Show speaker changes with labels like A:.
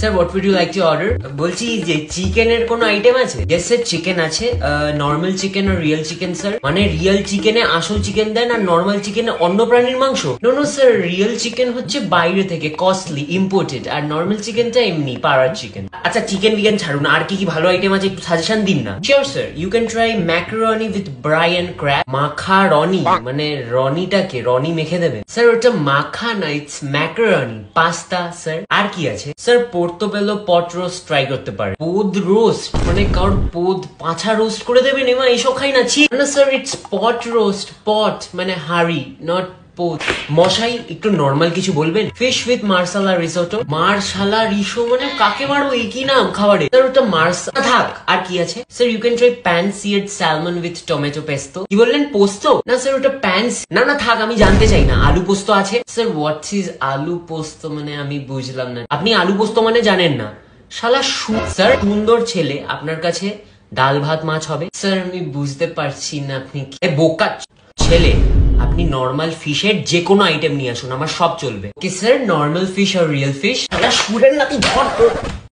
A: Sir what would you like to order? বলছি যে চিকেনের কোনো আইটেম আছে? ইয়েস স্যার, চিকেন আছে। নর্মাল চিকেন আর রিয়েল চিকেন স্যার। মানে রিয়েল চিকেনে আসল চিকেন দেন আর নর্মাল চিকেনে অন্য প্রাণীর মাংস? No no sir, real chicken হচ্ছে বাইরে থেকে কস্টলি ইম্পোর্টেড, আর নর্মাল চিকেনটা এমনি পাড়ার চিকেন। আচ্ছা চিকেন বিকেন ছাড়ুন, আর কি কি ভালো আইটেম আছে একটু সাজেশন দিন না। Sure sir, you can try macaroni with Brian crab. মাখা রনি মানে রনিটাকে রনি মেখে দেবেন স্যার? ওটা মাখা না, ইটস ম্যাকারনি পাস্তা স্যার। আর কি আছে স্যার? পোর্তোবেলো পট রোস্ট ট্রাই করতে পারে। পোদ রোস্ট মানে কারোর পোদ পাছা রোস্ট করে দেবেন? এমা এইসব খাই না, ছি না sir, it's pot roast. Pot মানে হাড়ি, নট পোদ। মশাই একটু নর্মাল কিছু বলবেন? Fish with marsala risotto. Marsala রিসো মানে কাকে মারো, এই কি নাম খাবারে স্যার? ওটা মার্সা থাক। আর কি আছে sir? You can try pan seared salmon with tomato pesto. কি বললেন, পোস্ত? না স্যার ওটা প্যান্স। না না থাক, আমি জানতে চাই না। আলু পোস্ত আছে স্যার? হোয়াট ইজ আলু পোস্ত মানে আমি বুঝলাম না। আপনি আলু পোস্ত মানে জানেন না? শালা স্যার সুন্দর ছেলে, আপনার কাছে ডাল ভাত মাছ হবে? স্যার আমি বুঝতে পারছি না আপনি বোকা ছেলে। আপনি নর্মাল ফিশের যে কোনো আইটেম নিয়ে আসুন, আমার সব চলবে। কি স্যার, নর্মাল ফিশ আর রিয়েল ফিশ? সুরের নাকি ধর।